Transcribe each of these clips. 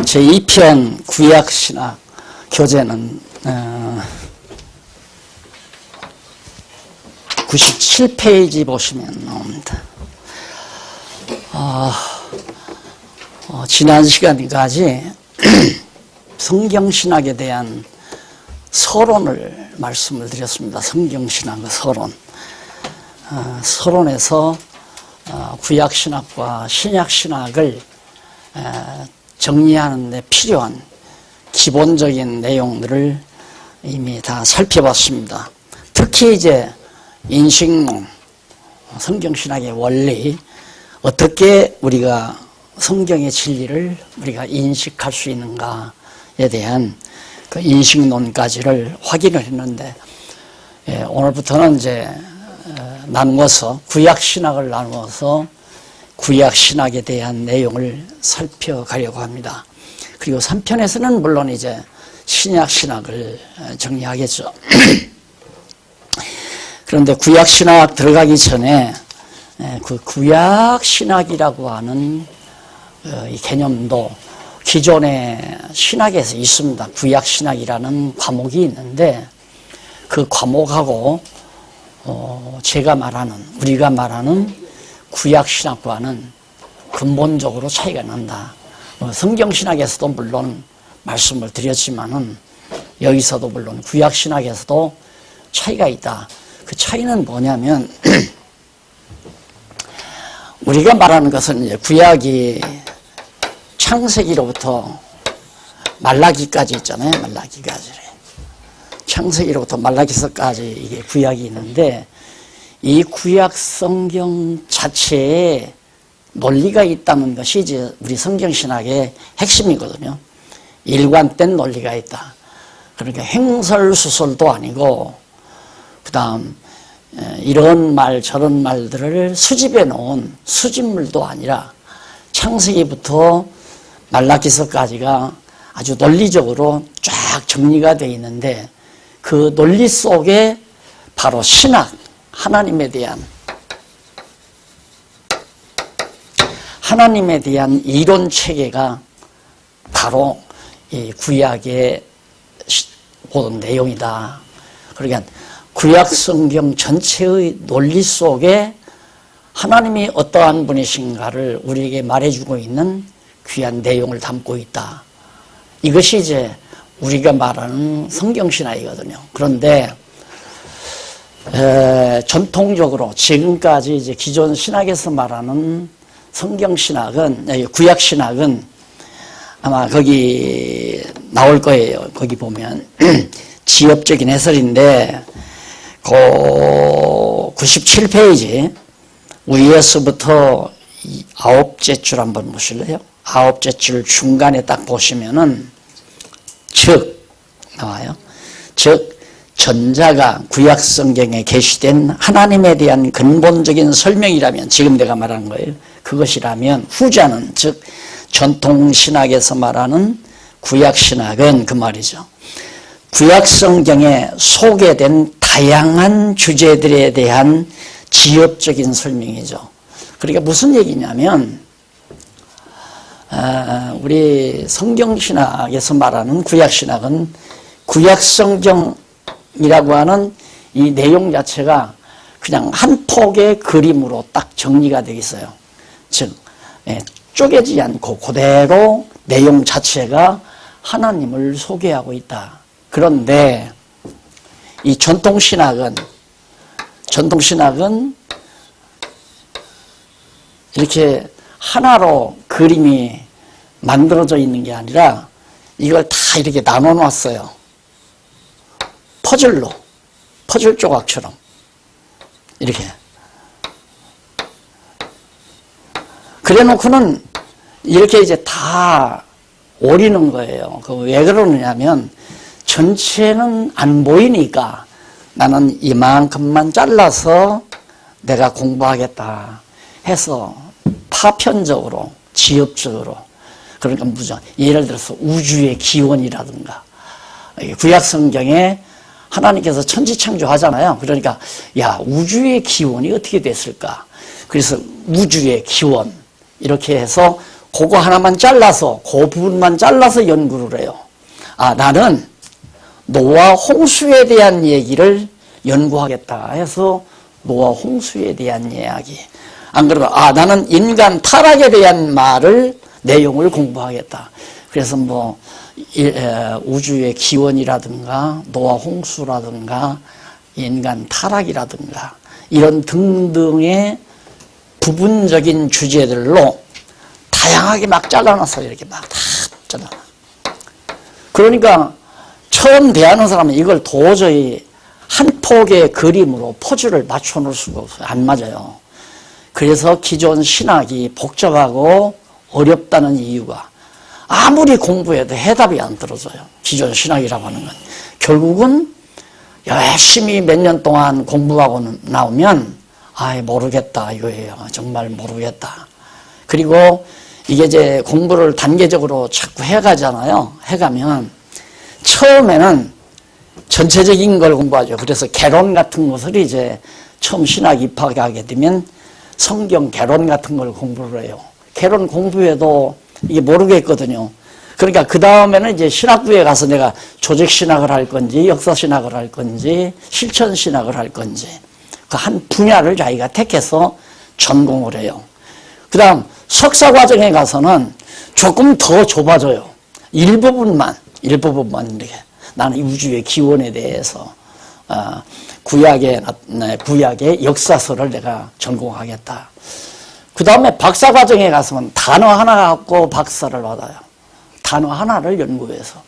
제2편 구약신학 교재는 97페이지 보시면 나옵니다. 지난 시간까지 성경신학에 대한 서론을 말씀을 드렸습니다. 성경신학의 서론. 서론에서 구약신학과 신약신학을 정리하는 데 필요한 기본적인 내용들을 이미 다 살펴봤습니다. 특히 이제 인식론, 성경신학의 원리, 어떻게 우리가 성경의 진리를 우리가 인식할 수 있는가에 대한 그 인식론까지를 확인을 했는데, 오늘부터는 이제 나누어서 구약신학을 나누어서 구약신학에 대한 내용을 살펴가려고 합니다. 그리고 3편에서는 물론 이제 신약신학을 정리하겠죠. 그런데 구약신학 들어가기 전에 그 구약신학이라고 하는 이 개념도 기존의 신학에서 있습니다. 구약신학이라는 과목이 있는데 그 과목하고 제가 말하는, 우리가 말하는 구약신학과는 근본적으로 차이가 난다. 성경신학에서도 물론 말씀을 드렸지만은 여기서도 물론 구약신학에서도 차이가 있다. 그 차이는 뭐냐면 우리가 말하는 것은 이제 구약이 창세기로부터 말라기까지 있잖아요. 말라기까지. 창세기로부터 말라기서까지 이게 구약이 있는데 이 구약 성경 자체에 논리가 있다는 것이 이제 우리 성경신학의 핵심이거든요. 일관된 논리가 있다. 그러니까 횡설수설도 아니고, 그 다음 이런 말 저런 말들을 수집해 놓은 수집물도 아니라 창세기부터 말라기서까지가 아주 논리적으로 쫙 정리가 되어 있는데, 그 논리 속에 바로 신학, 하나님에 대한 이론 체계가 바로 이 구약의 모든 내용이다. 그러니까 구약 성경 전체의 논리 속에 하나님이 어떠한 분이신가를 우리에게 말해주고 있는 귀한 내용을 담고 있다. 이것이 이제 우리가 말하는 성경신학이거든요. 그런데 전통적으로 지금까지 이제 기존 신학에서 말하는 성경신학은, 구약신학은 아마 거기 나올 거예요. 거기 보면 지엽적인 해설인데 그 97페이지 위에서부터 9째 줄 한번 보실래요? 9째 줄 중간에 딱 보시면은 즉 나와요. 즉 전자가 구약 성경에 게시된 하나님에 대한 근본적인 설명이라면, 지금 내가 말하는 거예요. 그것이라면 후자는, 즉 전통신학에서 말하는 구약신학은 그 말이죠. 구약 성경에 소개된 다양한 주제들에 대한 지엽적인 설명이죠. 그러니까 무슨 얘기냐면 우리 성경신학에서 말하는 구약신학은 구약성경이라고 하는 이 내용 자체가 그냥 한 폭의 그림으로 딱 정리가 되어 있어요. 즉 쪼개지 않고 그대로 내용 자체가 하나님을 소개하고 있다. 그런데 이 전통신학은 이렇게 하나로 그림이 만들어져 있는 게 아니라 이걸 다 이렇게 나눠 놨어요. 퍼즐로, 퍼즐 조각처럼 이렇게. 그래 놓고는 이렇게 이제 다 오리는 거예요. 왜 그러느냐면 전체는 안 보이니까 나는 이만큼만 잘라서 내가 공부하겠다 해서 파편적으로, 지엽적으로, 그러니까 무슨 예를 들어서 우주의 기원이라든가, 구약 성경에 하나님께서 천지창조하잖아요. 그러니까 야, 우주의 기원이 어떻게 됐을까? 그래서 우주의 기원 이렇게 해서 그거 하나만 잘라서, 그 부분만 잘라서 연구를 해요. 아, 나는 노아 홍수에 대한 얘기를 연구하겠다 해서 노아 홍수에 대한 이야기. 안 그러면, 아, 나는 인간 타락에 대한 내용을 공부하겠다. 그래서 뭐, 우주의 기원이라든가, 노아 홍수라든가, 인간 타락이라든가, 이런 등등의 부분적인 주제들로 다양하게 막 잘라놨어요. 이렇게 막 다 잘라놔. 그러니까 처음 대하는 사람은 이걸 도저히 한 폭의 그림으로 포즈를 맞춰 놓을 수가 없어요. 안 맞아요. 그래서 기존 신학이 복잡하고 어렵다는 이유가 아무리 공부해도 해답이 안 떨어져요. 기존 신학이라고 하는 건. 결국은 열심히 몇 년 동안 공부하고 나오면 아이 모르겠다 이거예요. 정말 모르겠다. 그리고 이게 이제 공부를 단계적으로 자꾸 해가잖아요. 해가면 처음에는 전체적인 걸 공부하죠. 그래서 개론 같은 것을 이제 처음 신학 입학하게 되면 성경 개론 같은 걸 공부를 해요. 개론 공부해도 이게 모르겠거든요. 그러니까 그 다음에는 이제 신학부에 가서 내가 조직신학을 할 건지 역사신학을 할 건지 실천신학을 할 건지 그 한 분야를 자기가 택해서 전공을 해요. 그 다음 석사과정에 가서는 조금 더 좁아져요. 일부분만 이렇게 나는 우주의 기원에 대해서 구약의 역사서를 내가 전공하겠다. 그 다음에 박사과정에 가서는 단어 하나 갖고 박사를 받아요. 단어 하나를 연구해서.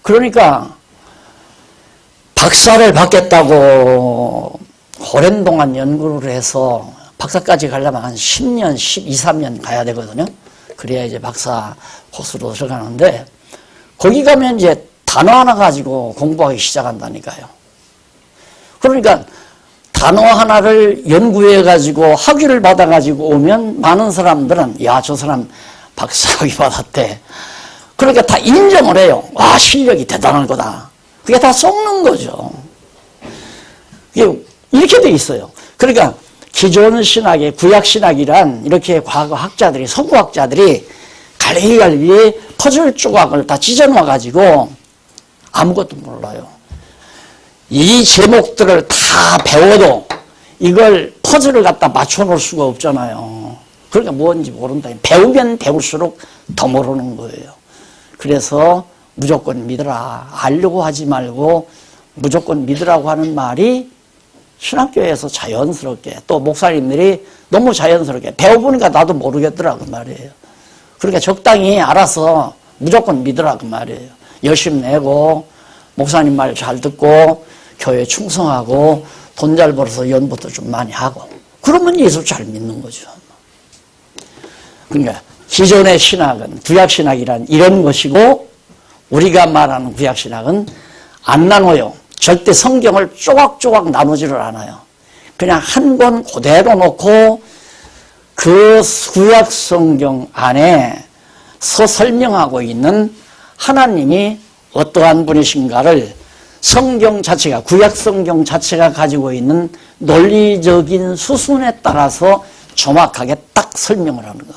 그러니까 박사를 받겠다고 오랜 동안 연구를 해서 박사까지 가려면 한 10년, 12, 13년 가야 되거든요. 그래야 이제 박사 코스로 들어가는데 거기 가면 이제 단어 하나 가지고 공부하기 시작한다니까요. 그러니까 단어 하나를 연구해 가지고 학위를 받아 가지고 오면 많은 사람들은 야, 저 사람 박사학위 받았대. 그러니까 다 인정을 해요. 와, 실력이 대단한 거다. 그게 다 썩는 거죠. 이렇게 돼 있어요. 그러니까 기존 신학의 구약 신학이란 이렇게 과거 학자들이 서구학자들이 갈리갈리 퍼즐 조각을 다 찢어놓아 가지고 아무것도 몰라요. 이 제목들을 다 배워도 이걸 퍼즐을 갖다 맞춰 놓을 수가 없잖아요. 그러니까 뭔지 모른다. 배우면 배울수록 더 모르는 거예요. 그래서 무조건 믿으라. 알려고 하지 말고 무조건 믿으라고 하는 말이 신학교에서 자연스럽게 또 목사님들이 너무 자연스럽게 배워보니까 나도 모르겠더라 그 말이에요. 그러니까 적당히 알아서 무조건 믿으라 그 말이에요. 열심히 내고 목사님 말 잘 듣고 교회 충성하고 돈 잘 벌어서 연부도 좀 많이 하고 그러면 예수 잘 믿는 거죠. 그러니까 기존의 신학은 구약신학이란 이런 것이고 우리가 말하는 구약신학은 안 나눠요. 절대 성경을 조각조각 나누지를 않아요. 그냥 한 권 그대로 놓고 그 구약 성경 안에서 설명하고 있는 하나님이 어떠한 분이신가를 성경 자체가 구약 성경 자체가 가지고 있는 논리적인 수순에 따라서 정확하게 딱 설명을 하는 거.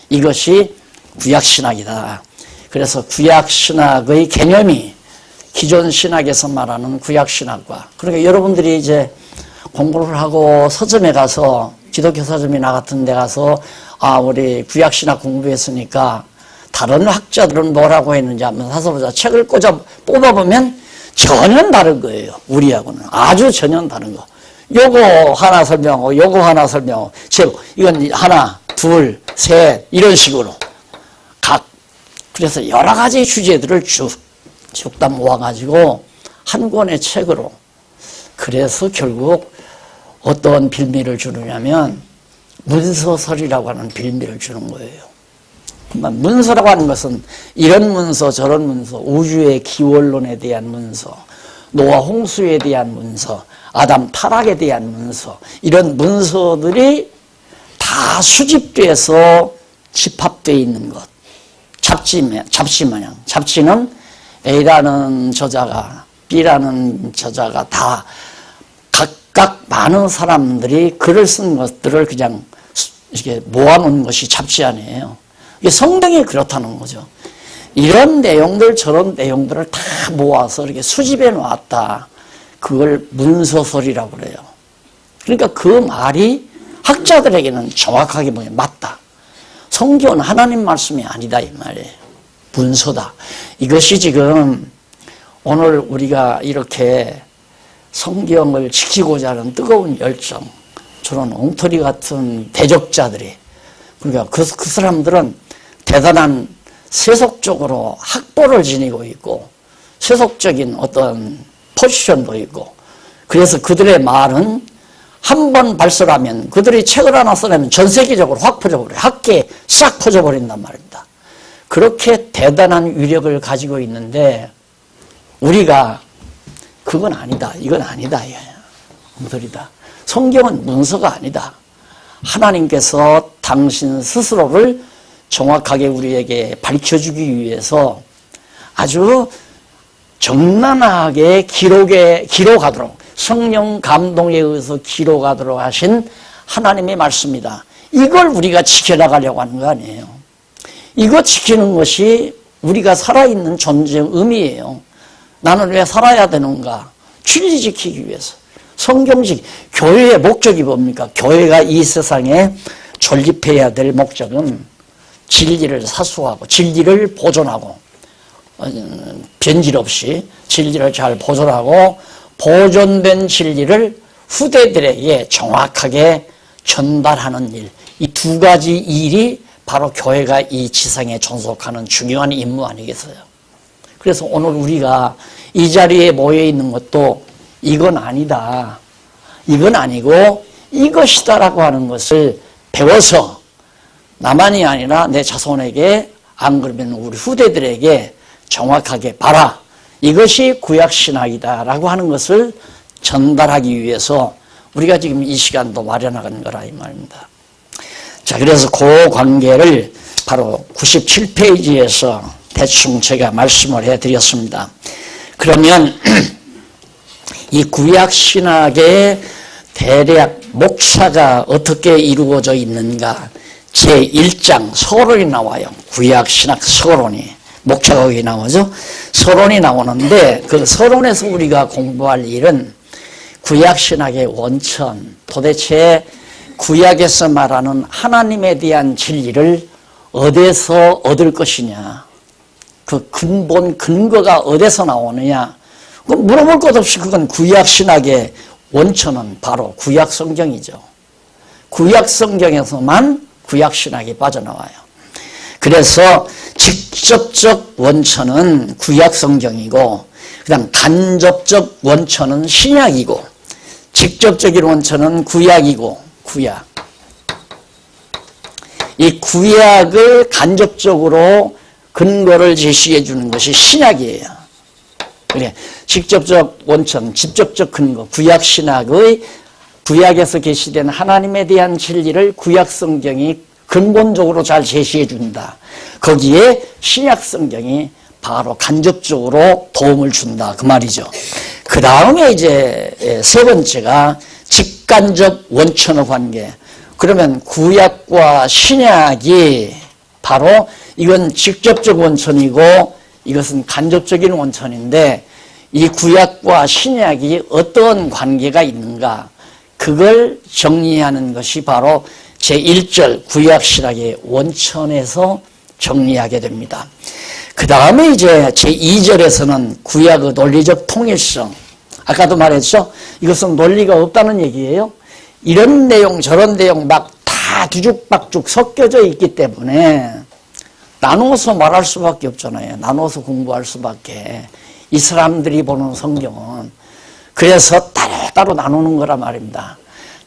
이것이 구약신학이다. 그래서 구약신학의 개념이 기존 신학에서 말하는 구약신학과 그러니까 여러분들이 이제 공부를 하고 서점에 가서 기독교 서점이나 같은 데 가서 아 우리 구약신학 공부했으니까 다른 학자들은 뭐라고 했는지 한번 사서 보자. 책을 뽑아보면 전혀 다른 거예요. 우리하고는 아주 전혀 다른 거. 요거 하나 설명하고 요거 하나 설명하고 이건 하나 둘 셋 이런 식으로 그래서 여러 가지 주제들을 쭉 다 모아가지고 한 권의 책으로 그래서 결국 어떤 빌미를 주느냐면 문서설이라고 하는 빌미를 주는 거예요. 문서라고 하는 것은 이런 문서 저런 문서 우주의 기원론에 대한 문서 노아 홍수에 대한 문서 아담 타락에 대한 문서 이런 문서들이 다 수집돼서 집합되어 있는 것 잡지 마냥 잡지는 A라는 저자가 B라는 저자가 다 각각 많은 사람들이 글을 쓴 것들을 그냥 이렇게 모아놓은 것이 잡지 아니에요. 이게 성경이 그렇다는 거죠. 이런 내용들 저런 내용들을 다 모아서 이렇게 수집해 놨다. 그걸 문서설이라고 그래요. 그러니까 그 말이 학자들에게는 정확하게 보면 맞다. 성경은 하나님 말씀이 아니다 이 말이에요. 문서다. 이것이 지금 오늘 우리가 이렇게 성경을 지키고자 하는 뜨거운 열정, 저런 엉터리 같은 대적자들이, 그러니까 그 사람들은 대단한 세속적으로 학벌을 지니고 있고 세속적인 어떤 포지션도 있고, 그래서 그들의 말은 한 번 발설하면, 그들이 책을 하나 써내면 전 세계적으로 확 퍼져버려요. 학계에 싹 퍼져버린단 말입니다. 그렇게 대단한 위력을 가지고 있는데 우리가 그건 아니다, 이건 아니다, 엉터리다. 성경은 문서가 아니다. 하나님께서 당신 스스로를 정확하게 우리에게 밝혀주기 위해서 아주 정난하게 기록하도록, 성령 감동에 의해서 기록하도록 하신 하나님의 말씀이다. 이걸 우리가 지켜나가려고 하는 거 아니에요. 이거 지키는 것이 우리가 살아있는 존재의 의미예요. 나는 왜 살아야 되는가? 진리 지키기 위해서. 교회의 목적이 뭡니까? 교회가 이 세상에 존립해야 될 목적은 진리를 사수하고 진리를 보존하고, 변질 없이 진리를 잘 보존하고 보존된 진리를 후대들에게 정확하게 전달하는 일, 이 두 가지 일이 바로 교회가 이 지상에 존속하는 중요한 임무 아니겠어요? 그래서 오늘 우리가 이 자리에 모여 있는 것도 이건 아니다, 이건 아니고 이것이다라고 하는 것을 배워서 나만이 아니라 내 자손에게, 안 그러면 우리 후대들에게 정확하게 봐라, 이것이 구약신학이다라고 하는 것을 전달하기 위해서 우리가 지금 이 시간도 마련하는 거라 이 말입니다. 자, 그래서 그 관계를 바로 97페이지에서 대충 제가 말씀을 해드렸습니다. 그러면 이 구약신학의 대략 목사가 어떻게 이루어져 있는가, 제1장 서론이 나와요. 구약신학 서론이. 목차가 거기 나오죠. 서론이 나오는데 그 서론에서 우리가 공부할 일은 구약신학의 원천, 도대체 구약에서 말하는 하나님에 대한 진리를 어디서 얻을 것이냐, 그 근본 근거가 어디서 나오느냐, 물어볼 것 없이 그건 구약신학의 원천은 바로 구약성경이죠. 구약성경에서만 구약신학이 빠져나와요. 그래서 직접적 원천은 구약성경이고, 그 다음 간접적 원천은 신약이고, 직접적인 원천은 구약이고, 구약. 이 구약을 간접적으로 근거를 제시해 주는 것이 신약이에요. 그래, 직접적 원천, 직접적 근거, 구약신학의, 구약에서 계시된 하나님에 대한 진리를 구약성경이 근본적으로 잘 제시해 준다. 거기에 신약성경이 바로 간접적으로 도움을 준다, 그 말이죠. 그 다음에 이제 세 번째가 직간접 원천의 관계. 그러면 구약과 신약이 바로 이건 직접적 원천이고 이것은 간접적인 원천인데, 이 구약과 신약이 어떤 관계가 있는가, 그걸 정리하는 것이 바로 제1절 구약신학의 원천에서 정리하게 됩니다. 그 다음에 이제 제2절에서는 구약의 논리적 통일성. 아까도 말했죠. 이것은 논리가 없다는 얘기예요. 이런 내용 저런 내용 막 다 뒤죽박죽 섞여져 있기 때문에 나누어서 말할 수밖에 없잖아요. 나누어서 공부할 수밖에. 이 사람들이 보는 성경은. 그래서 따로 나누는 거란 말입니다.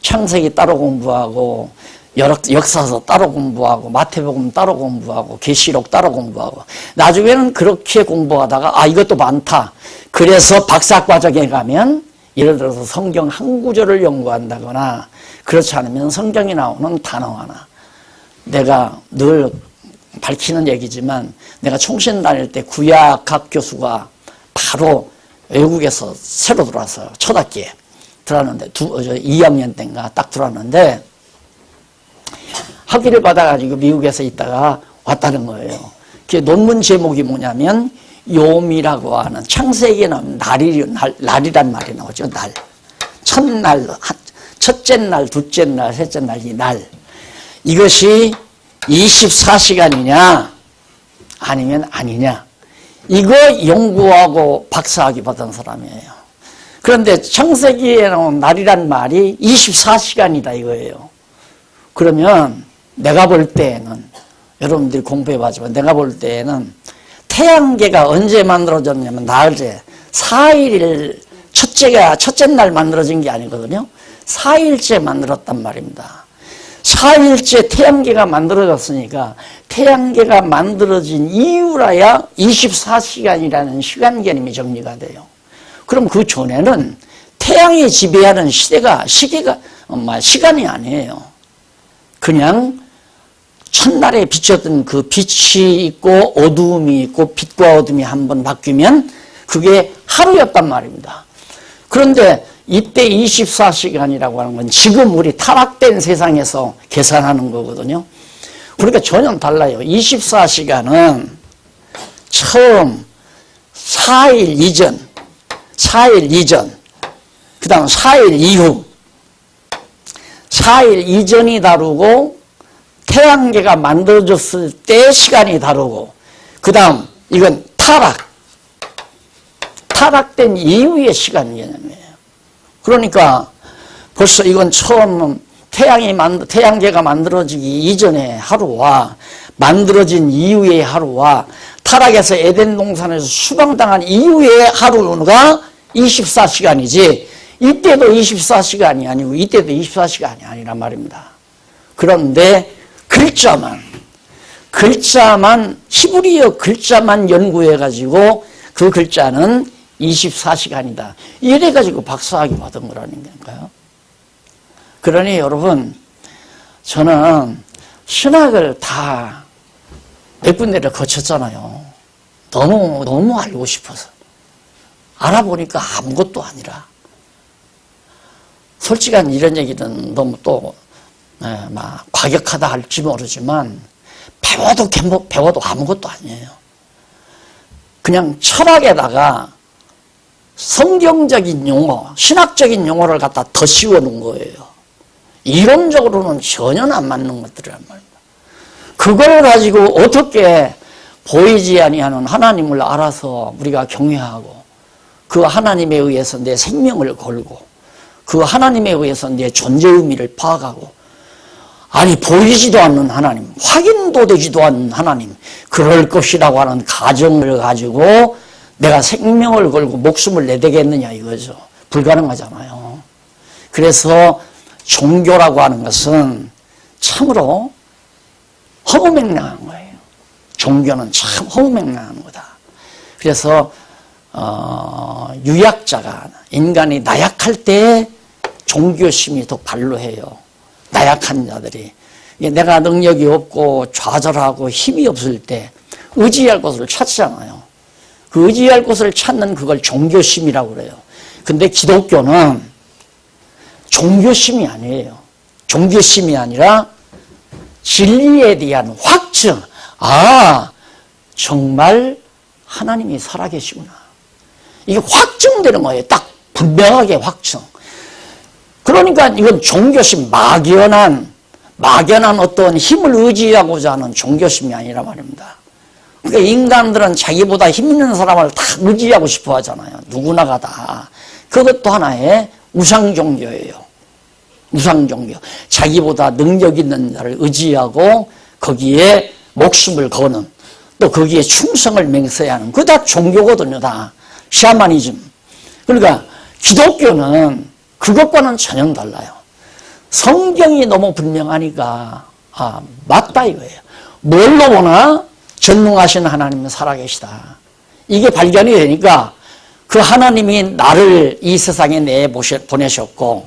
창세기 따로 공부하고, 역사서 따로 공부하고, 마태복음 따로 공부하고, 계시록 따로 공부하고, 나중에는 그렇게 공부하다가 이것도 많다. 그래서 박사과정에 가면 예를 들어서 성경 한 구절을 연구한다거나, 그렇지 않으면 성경에 나오는 단어 하나. 내가 늘 밝히는 얘기지만 내가 총신 다닐 때 구약학 교수가 바로 외국에서 새로 들어왔어요. 첫 학기에 들어왔는데 2학년 때인가 딱 들어왔는데, 학위를 받아가지고 미국에서 있다가 왔다는 거예요. 그 논문 제목이 뭐냐면 요미라고 하는 창세기에는 날이란 말이 나오죠. 날. 첫날, 첫째 날, 둘째 날, 셋째 날, 이 날. 이것이 24시간이냐 아니면 아니냐. 이거 연구하고 박사학위 받은 사람이에요. 그런데 창세기에 나온 날이란 말이 24시간이다 이거예요. 그러면 내가 볼 때에는, 여러분들이 공부해봤지만 내가 볼 때에는 태양계가 언제 만들어졌냐면 낮에 4일 첫째 날 만들어진 게 아니거든요. 4일째 만들었단 말입니다. 4일째 태양계가 만들어졌으니까 태양계가 만들어진 이후라야 24시간이라는 시간 개념이 정리가 돼요. 그럼 그 전에는 태양이 지배하는 시계가 시간이 아니에요. 그냥 첫날에 비쳤던 그 빛이 있고 어두움이 있고 빛과 어둠이 한번 바뀌면 그게 하루였단 말입니다. 그런데 이때 24시간이라고 하는 건 지금 우리 타락된 세상에서 계산하는 거거든요. 그러니까 전혀 달라요. 24시간은 처음 4일 이전, 그 다음 4일 이후, 4일 이전이 다르고 태양계가 만들어졌을 때 시간이 다르고, 그 다음 이건 타락된 이후의 시간 개념이에요. 그러니까 벌써 이건 처음 태양계가 만들어지기 이전의 하루와 만들어진 이후의 하루와 타락에서 에덴 동산에서 수방당한 이후의 하루가 24시간이지 이때도 24시간이 아니고 이때도 24시간이 아니란 말입니다. 그런데 글자만 히브리어 글자만 연구해가지고 그 글자는 24시간이다. 이래가지고 박사학위 받은 거라는 건가요? 그러니 여러분, 저는 신학을 다 몇 군데를 거쳤잖아요. 너무 알고 싶어서. 알아보니까 아무것도 아니라. 솔직한 이런 얘기는 너무 또 막 과격하다 할지 모르지만 배워도 아무것도 아니에요. 그냥 철학에다가 성경적인 용어, 신학적인 용어를 갖다 더 씌워놓은 거예요. 이론적으로는 전혀 안 맞는 것들이란 말입니다. 그걸 가지고 어떻게 보이지 아니하는 하나님을 알아서 우리가 경외하고 그 하나님에 의해서 내 생명을 걸고 그 하나님에 의해서 내 존재 의미를 파악하고, 아니 보이지도 않는 하나님, 확인도 되지도 않는 하나님, 그럴 것이라고 하는 가정을 가지고 내가 생명을 걸고 목숨을 내대겠느냐 이거죠. 불가능하잖아요. 그래서 종교라고 하는 것은 참으로 허무맹랑한 거예요. 종교는 참 허무맹랑한 거다. 그래서 유약자가, 인간이 나약할 때 종교심이 더 발로해요. 나약한 자들이. 내가 능력이 없고 좌절하고 힘이 없을 때 의지할 곳을 찾잖아요. 그 의지할 곳을 찾는 그걸 종교심이라고 그래요. 근데 기독교는 종교심이 아니에요. 종교심이 아니라 진리에 대한 확증. 아, 정말 하나님이 살아계시구나. 이게 확증되는 거예요. 딱 분명하게 확증. 그러니까 이건 종교심, 막연한 어떤 힘을 의지하고자 하는 종교심이 아니라 말입니다. 그러니까 인간들은 자기보다 힘 있는 사람을 다 의지하고 싶어 하잖아요. 누구나가 다. 그것도 하나의 우상종교예요. 우상종교. 자기보다 능력 있는 자를 의지하고 거기에 목숨을 거는, 또 거기에 충성을 맹세해야 하는, 그거 다 종교거든요. 다 샤머니즘. 그러니까 기독교는 그것과는 전혀 달라요. 성경이 너무 분명하니까 맞다 이거예요. 뭘로 보나 전능하신 하나님은 살아계시다. 이게 발견이 되니까 그 하나님이 나를 이 세상에 보내셨고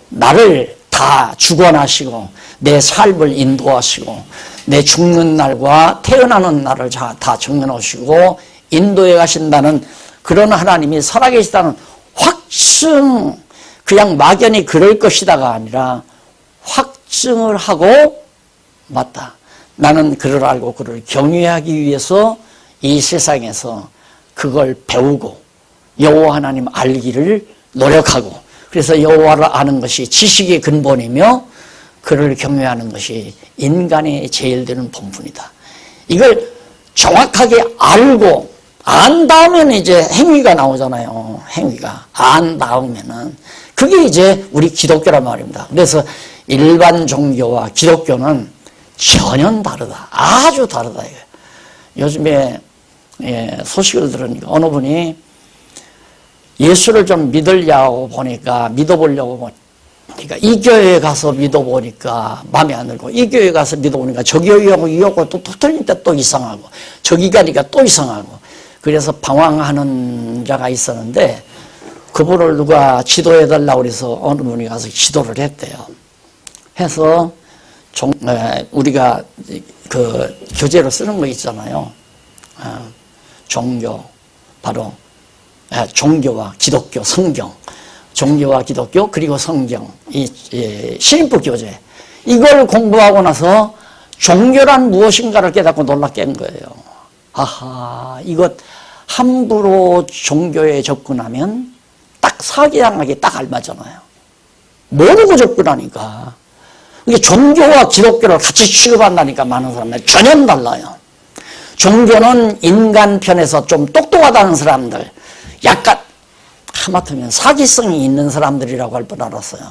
나를 다 주관하시고 내 삶을 인도하시고 내 죽는 날과 태어나는 날을 다 정해놓으시고 인도해 가신다는 그런 하나님이 살아계시다는 확증, 그냥 막연히 그럴 것이다가 아니라 확증을 하고 맞다. 나는 그를 알고 그를 경외하기 위해서 이 세상에서 그걸 배우고 여호와 하나님 알기를 노력하고, 그래서 여호와를 아는 것이 지식의 근본이며 그를 경외하는 것이 인간의 제일 되는 본분이다. 이걸 정확하게 알고 안 다음에는 이제 행위가 나오잖아요. 행위가 안 다음에는 그게 이제 우리 기독교란 말입니다. 그래서 일반 종교와 기독교는 전혀 다르다. 아주 다르다. 요즘에 소식을 들으니까 어느 분이 예수를 좀 믿으려고 보니까, 믿어보려고 보니까 이 교회에 가서 믿어보니까 마음에 안 들고, 이 교회에 가서 믿어보니까 저 교회하고 이 교회하고 또 틀리니까 또 이상하고, 저기 가니까 또 이상하고, 그래서 방황하는 자가 있었는데 그분을 누가 지도해달라고 그래서 어느 분이 가서 지도를 했대요. 해서 우리가 그 교재로 쓰는 거 있잖아요. 종교, 바로 종교와 기독교, 성경, 종교와 기독교 그리고 성경, 이 신인부 교재, 이걸 공부하고 나서 종교란 무엇인가를 깨닫고 놀라 깬 거예요. 아하, 이것 함부로 종교에 접근하면 딱 사기당하기 딱 알맞잖아요. 모르고 접근하니까. 이게 종교와 기독교를 같이 취급한다니까 많은 사람들 전혀 달라요. 종교는 인간 편에서 좀 똑똑하다는 사람들, 약간 하마터면 사기성이 있는 사람들이라고 할 뻔 알았어요.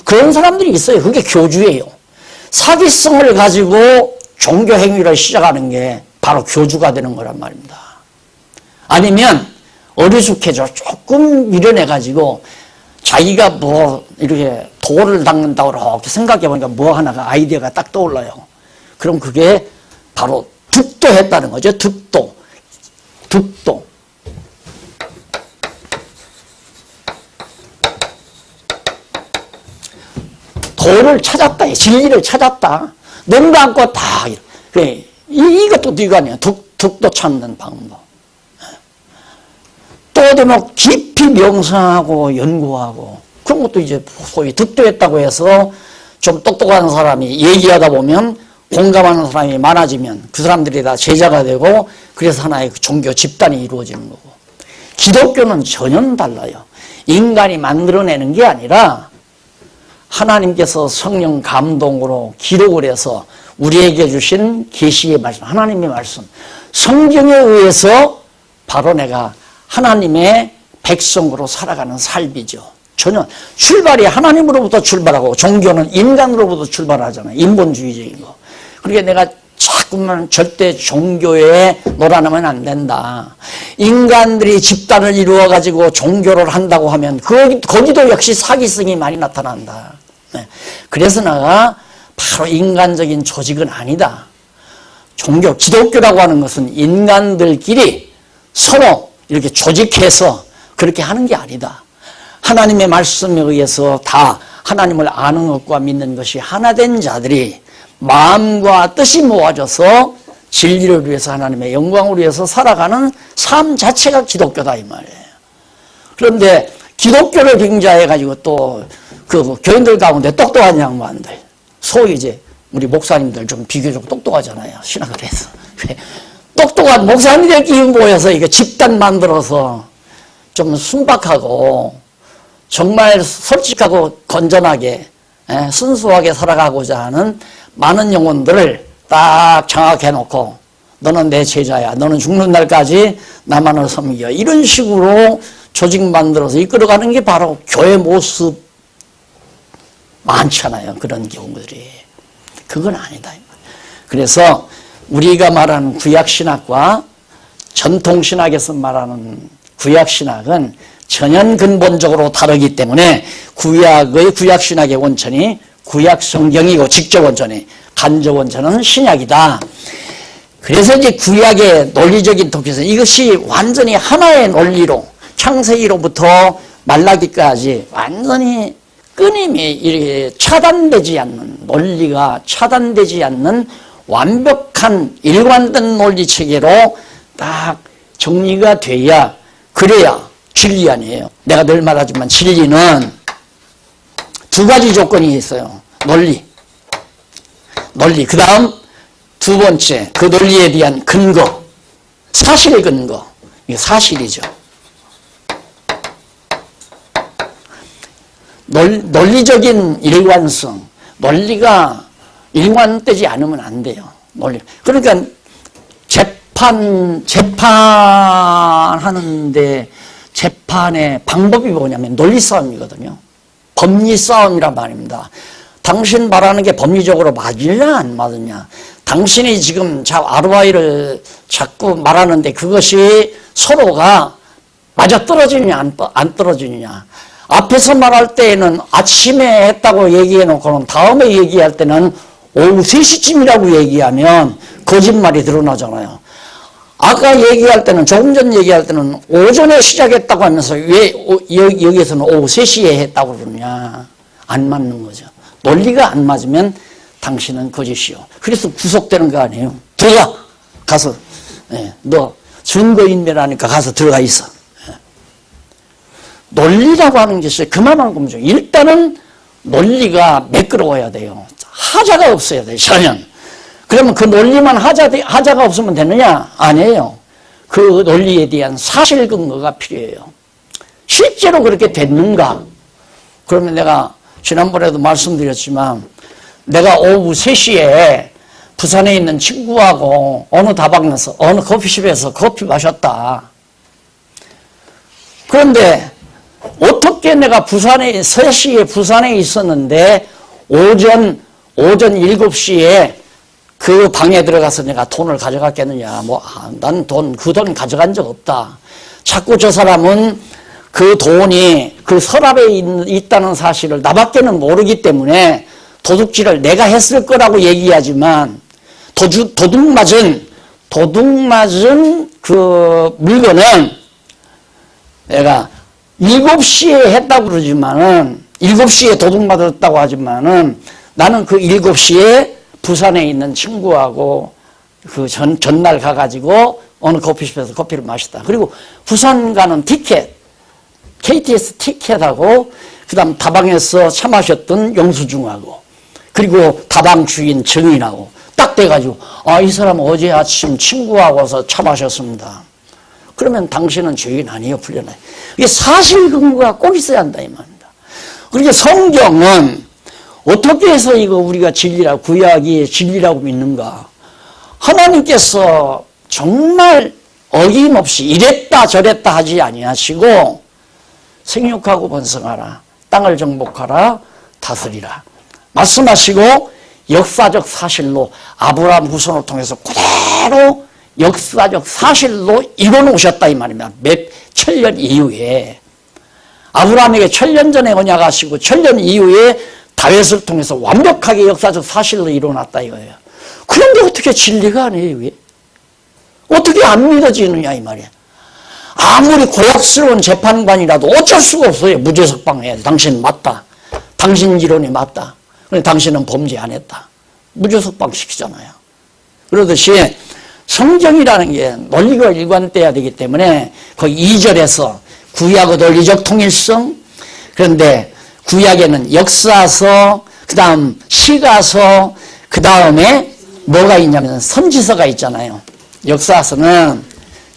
그런 사람들이 있어요. 그게 교주예요. 사기성을 가지고 종교 행위를 시작하는 게 바로 교주가 되는 거란 말입니다. 아니면 어리숙해져 조금 미련해가지고 자기가 뭐 이렇게 도를 닦는다고 이렇게 생각해보니까 뭐 하나가 아이디어가 딱 떠올라요. 그럼 그게 바로 득도했다는 거죠. 득도. 도를 찾았다. 진리를 찾았다. 눈 감고 다. 그래. 이것도 네가 아니야. 득도 찾는 방법. 또 뭐 깊이 명상하고 연구하고 그런 것도 이제 소위 득도했다고 해서 좀 똑똑한 사람이 얘기하다 보면 공감하는 사람이 많아지면 그 사람들이 다 제자가 되고 그래서 하나의 종교 집단이 이루어지는 거고, 기독교는 전혀 달라요. 인간이 만들어내는 게 아니라 하나님께서 성령 감동으로 기록을 해서 우리에게 주신 계시의 말씀, 하나님의 말씀, 성경에 의해서 바로 내가 하나님의 백성으로 살아가는 삶이죠. 전혀 출발이 하나님으로부터 출발하고 종교는 인간으로부터 출발하잖아요. 인본주의적인 거. 그러니까 내가 자꾸만 절대 종교에 놀아나면 안 된다. 인간들이 집단을 이루어가지고 종교를 한다고 하면 거기도 역시 사기성이 많이 나타난다. 그래서 내가 바로 인간적인 조직은 아니다. 종교, 기독교라고 하는 것은 인간들끼리 서로 이렇게 조직해서 그렇게 하는 게 아니다. 하나님의 말씀에 의해서 다 하나님을 아는 것과 믿는 것이 하나 된 자들이 마음과 뜻이 모아져서 진리를 위해서 하나님의 영광을 위해서 살아가는 삶 자체가 기독교다 이 말이에요. 그런데 기독교를 빙자해가지고 또 그 교인들 가운데 똑똑한 양반들, 소위 이제 우리 목사님들 좀 비교적 똑똑하잖아요. 신학을 해서. 똑똑한 목사님들끼리 모여서 이게 집단 만들어서 좀 순박하고 정말 솔직하고 건전하게 순수하게 살아가고자 하는 많은 영혼들을 딱 장악해놓고 너는 내 제자야, 너는 죽는 날까지 나만을 섬겨, 이런 식으로 조직 만들어서 이끌어가는 게 바로 교회 모습 많잖아요. 그런 경우들이. 그건 아니다. 그래서 우리가 말하는 구약신학과 전통신학에서 말하는 구약신학은 전혀 근본적으로 다르기 때문에 구약신학의 원천이 구약성경이고 직접 원천이, 간접 원천은 신약이다. 그래서 이제 구약의 논리적인 독해서 이것이 완전히 하나의 논리로 창세기로부터 말라기까지 완전히 끊임이 이렇게 차단되지 않는, 논리가 차단되지 않는 완벽한 일관된 논리 체계로 딱 정리가 돼야, 그래야 진리 아니에요. 내가 늘 말하지만 진리는 두 가지 조건이 있어요. 논리, 그 다음 두 번째, 그 논리에 대한 근거, 사실 근거. 이게 사실이죠. 논리적인 일관성, 논리가 일관되지 않으면 안 돼요. 논리. 그러니까 재판하는데 재판의 방법이 뭐냐면 논리 싸움이거든요. 법리 싸움이란 말입니다. 당신 말하는 게 법리적으로 맞으냐 안 맞으냐. 당신이 지금 아르바이를 자꾸 말하는데 그것이 서로가 맞아떨어지느냐 안 떨어지느냐. 앞에서 말할 때에는 아침에 했다고 얘기해놓고는 다음에 얘기할 때는 오후 3시쯤이라고 얘기하면 거짓말이 드러나잖아요. 아까 얘기할 때는, 조금 전 얘기할 때는 오전에 시작했다고 하면서 왜 여기에서는 오후 3시에 했다고 그러냐. 안 맞는 거죠. 논리가 안 맞으면 당신은 거짓이요. 그래서 구속되는 거 아니에요. 들어가! 가서, 너 증거인멸하니까 가서 들어가 있어. 논리라고 하는 게 있어요. 그만한 죠. 일단은 논리가 매끄러워야 돼요. 하자가 없어야 돼요. 전혀. 그러면 그 논리만 하자가 없으면 되느냐? 아니에요. 그 논리에 대한 사실 근거가 필요해요. 실제로 그렇게 됐는가? 그러면 내가 지난번에도 말씀드렸지만 내가 오후 3시에 부산에 있는 친구하고 어느 다방에서 어느 커피숍에서 커피 마셨다. 그런데 어떻게 내가 3시에 부산에 있었는데 오전 7시에 그 방에 들어가서 내가 돈을 가져갔겠느냐. 난 그 돈 가져간 적 없다. 자꾸 저 사람은 그 돈이 그 서랍에 있다는 사실을 나밖에는 모르기 때문에 도둑질을 내가 했을 거라고 얘기하지만 도둑 맞은 그 물건은 내가 7시에 했다고 그러지만은 7시에 도둑 맞았다고 하지만은 나는 그 7시에 부산에 있는 친구하고 그 전날 가가지고 어느 커피숍에서 커피를 마셨다. 그리고 부산 가는 티켓, KTX 티켓하고 그다음 다방에서 차 마셨던 영수증하고 그리고 다방 주인 증인하고 딱 돼가지고 이 사람 어제 아침 친구하고서 차 마셨습니다. 그러면 당신은 죄인 아니에요, 풀려나요. 이게 사실 근거가 꼭 있어야 한다 이 말입니다. 그러니까 성경은 어떻게 해서 이거 우리가 진리라고, 구약이 진리라고 믿는가? 하나님께서 정말 어김없이 이랬다 저랬다 하지 아니하시고 생육하고 번성하라, 땅을 정복하라, 다스리라 말씀하시고 역사적 사실로 아브라함 후손을 통해서 그대로 역사적 사실로 이뤄놓으셨다 이 말입니다. 몇 천년 이후에 아브라함에게 1000년 전에 언약하시고 1000년 이후에 다윗을 통해서 완벽하게 역사적 사실로 이뤄놨다 이거예요. 그런데 어떻게 진리가 아니에요? 왜? 어떻게 안 믿어지느냐 이 말이야. 아무리 고약스러운 재판관이라도 어쩔 수가 없어요. 무죄 석방해야 돼. 당신 맞다. 당신 이론이 맞다. 그런데 당신은 범죄 안 했다. 무죄 석방시키잖아요. 그러듯이 성경이라는 게 논리가 일관돼야 되기 때문에 거기 2절에서 구약의 논리적 통일성, 그런데 구약에는 역사서, 그 다음 시가서, 그 다음에 뭐가 있냐면 선지서가 있잖아요. 역사서는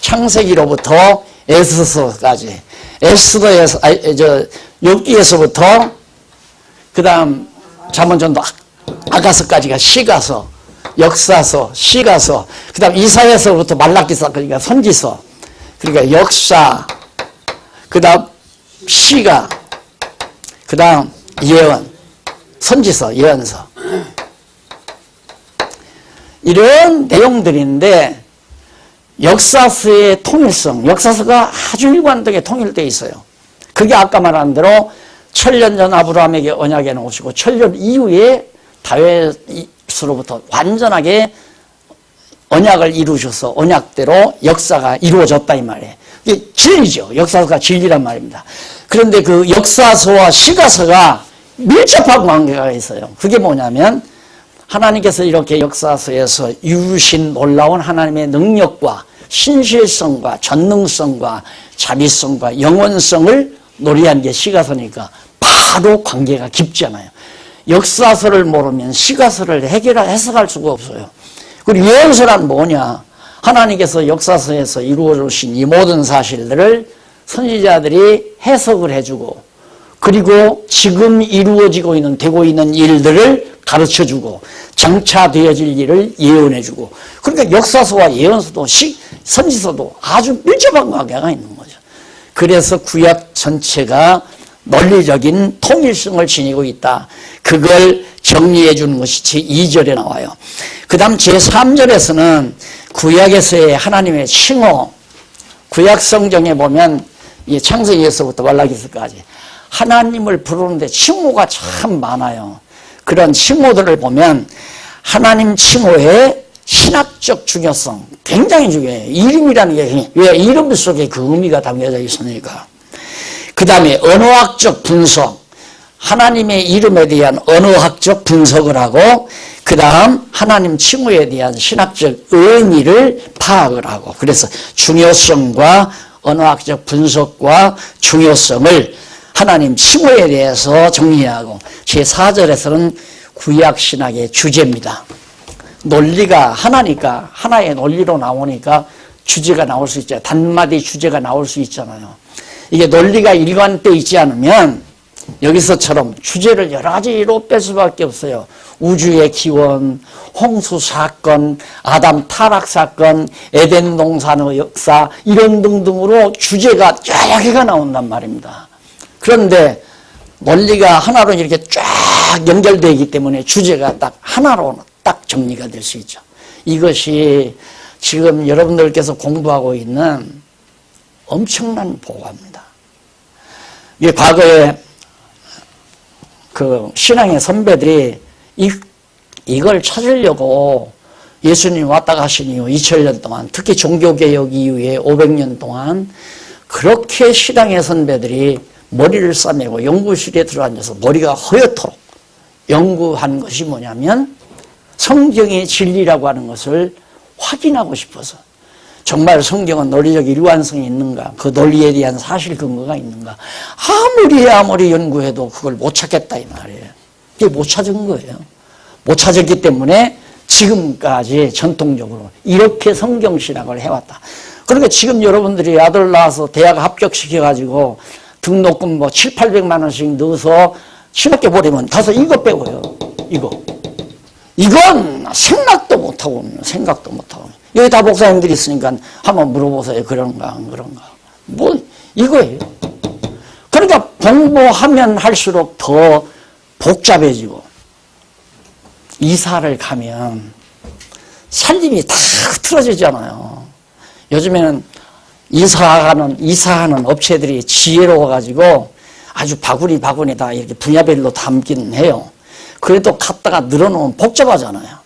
창세기로부터 에스더서까지, 에스더에서, 욥기에서부터 그 다음 잠언전도 아가서까지가 시가서, 역사서, 시가서, 그 다음 이사야서부터 말라기서, 그러니까 선지서, 그러니까 역사, 그 다음 시가, 그 다음 예언, 선지서, 예언서. 이런 내용들인데 역사서의 통일성, 역사서가 아주 일관되게 통일되어 있어요. 그게 아까 말한 대로 1000년 전 아브라함에게 언약해 놓으시고 1000년 이후에 다윗으로부터 완전하게 언약을 이루셔서 언약대로 역사가 이루어졌다 이 말이에요. 이게 진리죠. 역사서가 진리란 말입니다. 그런데 그 역사서와 시가서가 밀접한 관계가 있어요. 그게 뭐냐면 하나님께서 이렇게 역사서에서 이루신 놀라운 하나님의 능력과 신실성과 전능성과 자비성과 영원성을 노래한 게 시가서니까 바로 관계가 깊잖아요. 역사서를 모르면 시가서를 해석할 수가 없어요. 그리고 예언서란 뭐냐? 하나님께서 역사서에서 이루어주신 이 모든 사실들을 선지자들이 해석을 해주고, 그리고 지금 이루어지고 있는, 되고 있는 일들을 가르쳐주고, 장차 되어질 일을 예언해주고, 그러니까 역사서와 예언서도 선지서도 아주 밀접한 관계가 있는 거죠. 그래서 구약 전체가 논리적인 통일성을 지니고 있다. 그걸 정리해 주는 것이 제2절에 나와요. 그 다음 제3절에서는 구약에서의 하나님의 칭호, 구약 성경에 보면 이 창세기에서부터 말라기서까지 하나님을 부르는데 칭호가 참 많아요. 그런 칭호들을 보면 하나님 칭호의 신학적 중요성 굉장히 중요해요. 이름이라는 게 왜 이름 속에 그 의미가 담겨져 있으니까. 그 다음에 언어학적 분석, 하나님의 이름에 대한 언어학적 분석을 하고, 그 다음 하나님 칭호에 대한 신학적 의미를 파악을 하고, 그래서 중요성과 언어학적 분석과 중요성을 하나님 칭호에 대해서 정리하고, 제4절에서는 구약신학의 주제입니다. 논리가 하나니까, 하나의 논리로 나오니까 주제가 나올 수 있잖아요. 단마디 주제가 나올 수 있잖아요. 이게 논리가 일관되어 있지 않으면 여기서처럼 주제를 여러 가지로 뺄 수밖에 없어요. 우주의 기원, 홍수 사건, 아담 타락 사건, 에덴 동산의 역사, 이런 등등으로 주제가 여러 개가 나온단 말입니다. 그런데 논리가 하나로 이렇게 쫙 연결되어 있기 때문에 주제가 딱 하나로 딱 정리가 될 수 있죠. 이것이 지금 여러분들께서 공부하고 있는 엄청난 보고입니다. 이게 과거에 그 신앙의 선배들이 이걸 찾으려고 예수님이 왔다 가신 이후 2000년 동안, 특히 종교개혁 이후에 500년 동안 그렇게 신앙의 선배들이 머리를 싸매고 연구실에 들어앉아서 머리가 허옇도록 연구한 것이 뭐냐면 성경의 진리라고 하는 것을 확인하고 싶어서, 정말 성경은 논리적 일관성이 있는가, 그 논리에 대한 사실 근거가 있는가, 아무리 연구해도 그걸 못 찾겠다 이 말이에요. 이게 못 찾은 거예요. 못 찾았기 때문에 지금까지 전통적으로 이렇게 성경신학을 해왔다. 그러니까 지금 여러분들이 아들 낳아서 대학 합격시켜가지고 등록금 뭐 700~800만 원씩 넣어서 신학교 보내면 가서 이거 배워요. 이건 생각도 못하고, 생각도 못하고. 여기 다 목사님들이 있으니까 한번 물어보세요. 그런가 안 그런가. 뭐 이거예요. 그러니까 공부하면 할수록 더 복잡해지고, 이사를 가면 살림이 다 틀어지잖아요. 요즘에는 이사하는 업체들이 지혜로워가지고 아주 바구니 다 이렇게 분야별로 담긴 해요. 그래도 갖다가 늘어놓으면 복잡하잖아요.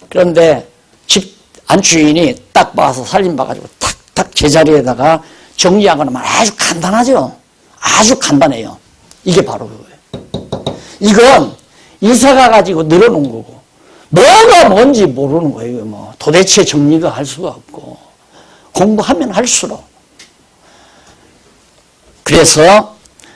그런데 집 안주인이 딱 봐서 살림 봐가지고 탁탁 제자리에다가 정리하거나 말 아주 간단하죠. 아주 간단해요. 이게 바로 그거예요. 이건 이사가 가지고 늘어놓은 거고, 뭐가 뭔지 모르는 거예요. 뭐 도대체 정리가 할 수가 없고, 공부하면 할수록. 그래서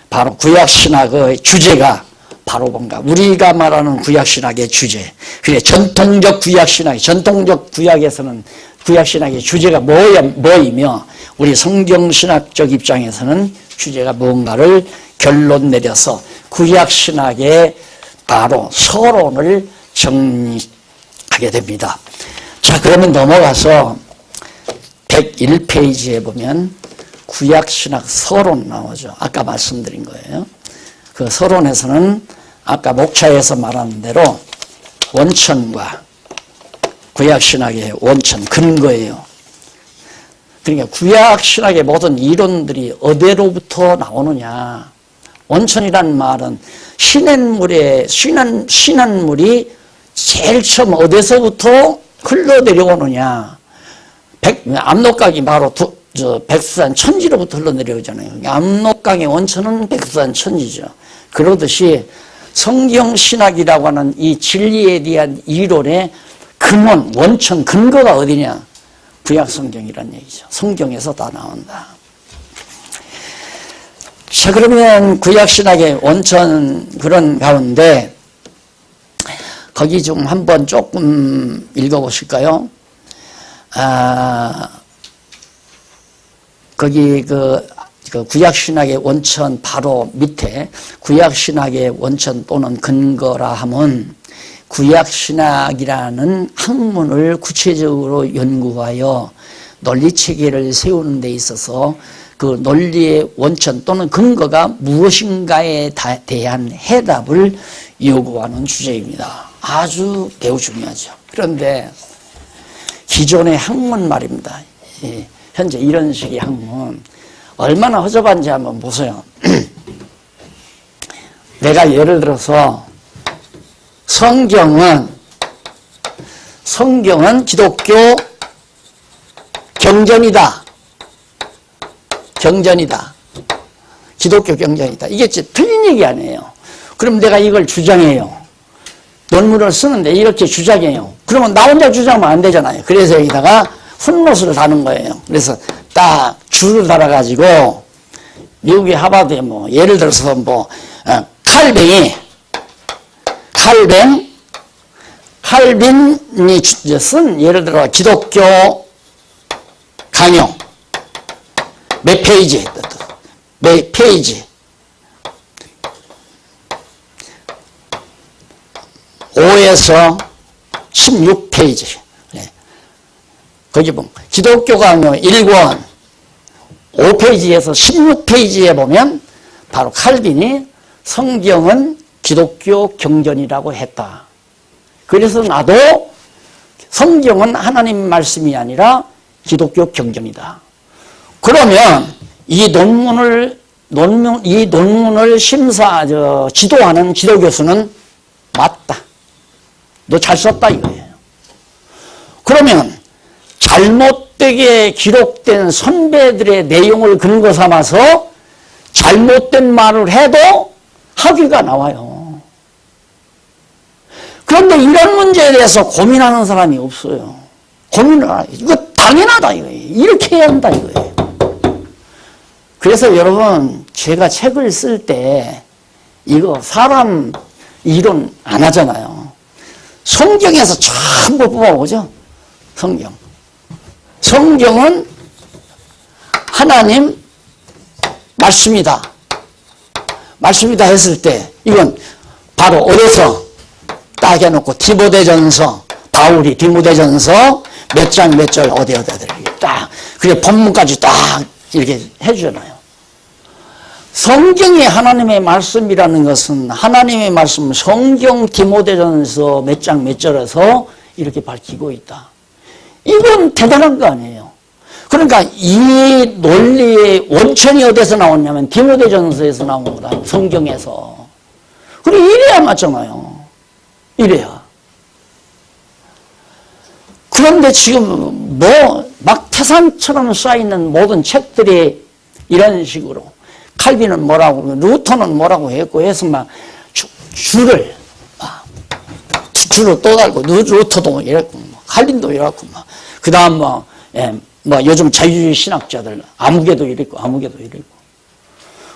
바로 구약신학의 주제가 바로 뭔가, 우리가 말하는 구약신학의 주제, 그래 전통적 구약신학, 전통적 구약에서는 구약신학의 주제가 뭐이며, 우리 성경신학적 입장에서는 주제가 뭔가를 결론 내려서 구약신학의 바로 서론을 정리하게 됩니다. 자, 그러면 넘어가서 101페이지에 보면 구약신학 서론 나오죠. 아까 말씀드린 거예요. 그 서론에서는 아까 목차에서 말한 대로 원천과 구약신학의 원천, 근거예요. 그러니까 구약신학의 모든 이론들이 어디로부터 나오느냐. 원천이란 말은 신한물이 제일 처음 어디서부터 흘러내려오느냐. 압록강이 바로 백두산 천지로부터 흘러내려오잖아요. 압록강의 원천은 백두산 천지죠. 그러듯이 성경신학이라고 하는 이 진리에 대한 이론의 근원, 원천, 근거가 어디냐? 구약성경이란 얘기죠. 성경에서 다 나온다. 자, 그러면 구약신학의 원천 그런 가운데 거기 좀 한번 조금 읽어보실까요? 거기 그 구약신학의 원천 바로 밑에 구약신학의 원천 또는 근거라 하면 구약신학이라는 학문을 구체적으로 연구하여 논리체계를 세우는 데 있어서 그 논리의 원천 또는 근거가 무엇인가에 대한 해답을 요구하는 주제입니다. 아주 매우 중요하죠. 그런데 기존의 학문 말입니다. 현재 이런 식의 학문 얼마나 허접한지 한번 보세요. 내가 예를 들어서 성경은 기독교 경전이다. 기독교 경전이다. 이게 틀린 얘기 아니에요. 그럼 내가 이걸 주장해요. 논문을 쓰는데 이렇게 주장해요. 그러면 나 혼자 주장하면 안 되잖아요. 그래서 여기다가 풋노트를 다는 거예요. 그래서 딱 줄을 달아가지고 미국의 하버드에 뭐 예를 들어서 뭐 칼빈이 쓴 예를 들어 기독교 강요 몇 페이지 5에서 16페이지. 거기 보면 기독교 강요 1권 5페이지에서 16페이지에 보면 바로 칼빈이 성경은 기독교 경전이라고 했다. 그래서 나도 성경은 하나님 말씀이 아니라 기독교 경전이다. 그러면 이 논문을 지도하는 지도교수는 맞다. 너 잘 썼다 이거예요. 그러면 잘못되게 기록된 선배들의 내용을 근거 삼아서 잘못된 말을 해도 학위가 나와요. 그런데 이런 문제에 대해서 고민하는 사람이 없어요. 고민을 안 해요. 이거 당연하다 이거예요. 이렇게 해야 한다 이거예요. 그래서 여러분 제가 책을 쓸 때 이거 사람 이론 안 하잖아요. 성경에서 전부 뽑아오죠. 성경은 하나님 말씀이다 했을 때 이건 바로 어디서 딱 해놓고 디모데전서 바울이 디모데전서 몇 장 몇 절 어디 딱 그래 본문까지 딱 이렇게 해주잖아요. 성경이 하나님의 말씀이라는 것은 하나님의 말씀 성경 디모데전서 몇 장 몇 절에서 이렇게 밝히고 있다. 이건 대단한 거 아니에요. 그러니까 이 논리의 원천이 어디서 나왔냐면 디모데전서에서 나온 거다. 성경에서. 그래 이래야 맞잖아요. 이래야. 그런데 지금 막 태산처럼 쌓이는 모든 책들이 이런 식으로 칼빈은 뭐라고 루터는 뭐라고 했고 해서 막 줄을 또 달고 루터도 이랬고 칼빈도 이랬고 막 그다음 뭐 요즘 자유주의 신학자들 아무개도 이랬고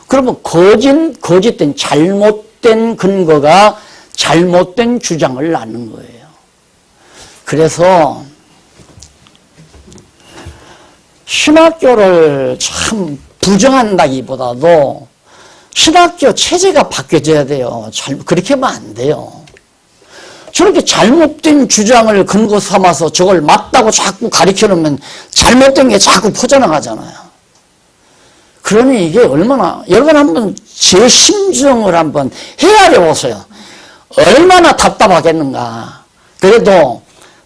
그러면 거짓된 잘못된 근거가 잘못된 주장을 낳는 거예요. 그래서 신학교를 참 부정한다기보다도 신학교 체제가 바뀌어져야 돼요. 그렇게 하면 안 돼요. 저렇게 잘못된 주장을 근거 삼아서 저걸 맞다고 자꾸 가르쳐놓으면 잘못된 게 자꾸 퍼져나가잖아요. 그러니 이게 얼마나, 여러분 한번 제 심정을 한번 헤아려 보세요. 얼마나 답답하겠는가. 그래도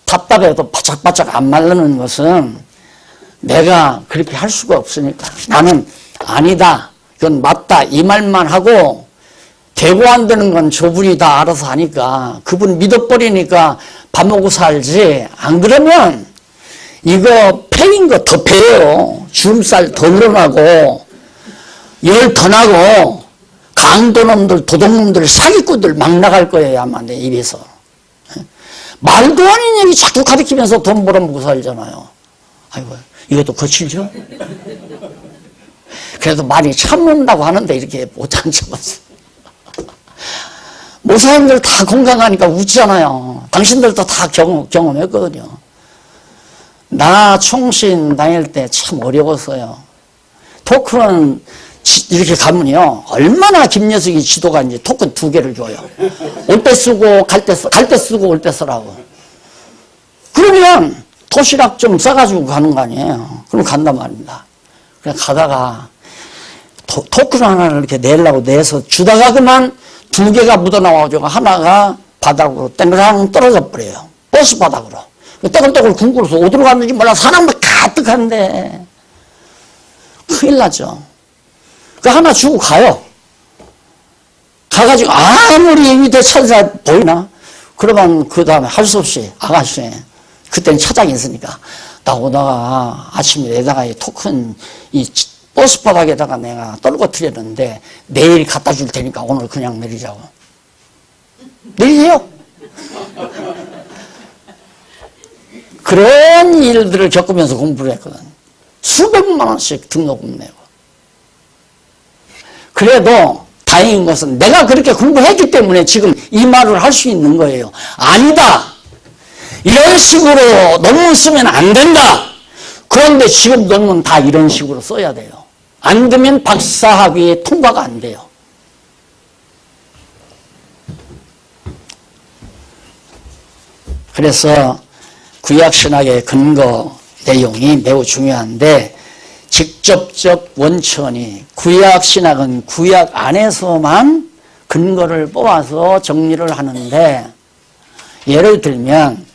답답해도 바짝바짝 안 말르는 것은 내가 그렇게 할 수가 없으니까 나는 아니다, 이건 맞다 이 말만 하고 되고 안 되는 건 저분이 다 알아서 하니까 그분 믿어버리니까 밥 먹고 살지. 안 그러면 이거 패인 거 더 패요. 주름살 더 늘어나고 열 더 나고 강도놈들 도둑놈들 사기꾼들 막 나갈 거예요 아마 내 입에서. 말도 아닌 얘기 자꾸 가르치면서 돈 벌어먹고 살잖아요. 아이고 이것도 거칠죠? 그래도 많이 참는다고 하는데 이렇게 못 안 참았어. 목사님들 다 건강하니까 웃잖아요. 당신들도 다 경험했거든요. 나 총신 다닐 때 참 어려웠어요. 토큰 이렇게 가면요, 얼마나 김여석이 지도가인지 토큰 2개를 줘요. 올 때 쓰고 갈 때 쓰고 올 때 쓰라고. 그러면 도시락 좀 싸가지고 가는 거 아니에요. 그럼 간단 말입니다. 그냥 가다가 토큰 하나를 이렇게 내려고 내서 주다가 그만 2개가 묻어나와가지고 하나가 바닥으로 땡그랑 떨어져 버려요. 버스 바닥으로. 떠글떠글 굶고서 어디로 갔는지 몰라. 사람만 가득한데 큰일 나죠. 그 하나 주고 가요. 가가지고 아무리 밑에 찾아 보이나? 그러면 그 다음에 할 수 없이 아가씨, 그때는 차장이 있으니까 나오다가 아침에 내다가 이 토큰 이 버스 바닥에다가 내가 떨궈뜨렸는데 내일 갖다 줄 테니까 오늘 그냥 내리자고. 내리세요. 그런 일들을 겪으면서 공부를 했거든. 수백만 원씩 등록금 내고. 그래도 다행인 것은 내가 그렇게 공부했기 때문에 지금 이 말을 할 수 있는 거예요. 아니다. 이런 식으로 논문 쓰면 안 된다. 그런데 지금 논문 다 이런 식으로 써야 돼요. 안 되면 박사학위에 통과가 안 돼요. 그래서 구약신학의 근거 내용이 매우 중요한데 직접적 원천이 구약신학은 구약 안에서만 근거를 뽑아서 정리를 하는데 예를 들면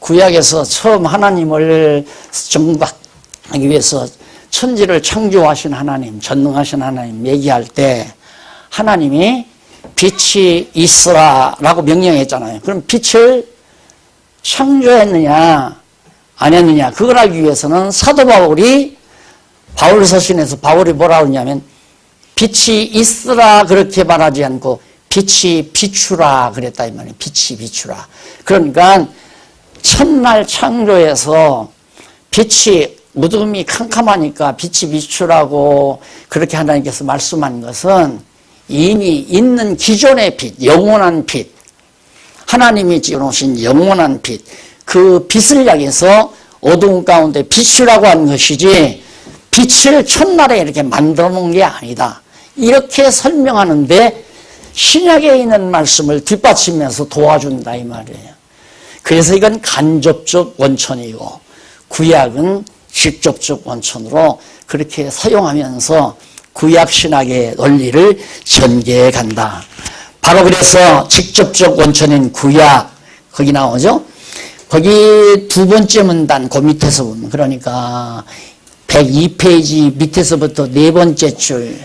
구약에서 처음 하나님을 정박하기 위해서 천지를 창조하신 하나님, 전능하신 하나님 얘기할 때 하나님이 빛이 있으라라고 명령했잖아요. 그럼 빛을 창조했느냐 안 했느냐 그걸 알기 위해서는 사도 바울이 바울서신에서 바울이 뭐라고 하냐면 빛이 있으라 그렇게 말하지 않고 빛이 비추라 그랬다 이 말이에요. 빛이 비추라. 그러니까 첫날 창조에서 빛이 어둠이 캄캄하니까 빛이 비추라고 그렇게 하나님께서 말씀한 것은 이미 있는 기존의 빛, 영원한 빛, 하나님이 지어놓으신 영원한 빛, 그 빛을 향해서 어두운 가운데 비추라고 한 것이지 빛을 첫날에 이렇게 만들어 놓은 게 아니다. 이렇게 설명하는데 신약에 있는 말씀을 뒷받치면서 도와준다 이 말이에요. 그래서 이건 간접적 원천이고 구약은 직접적 원천으로 그렇게 사용하면서 구약신학의 논리를 전개해 간다. 바로 그래서 직접적 원천인 구약 거기 나오죠. 거기 2번째 문단 그 밑에서 보면 그러니까 102페이지 밑에서부터 4번째 줄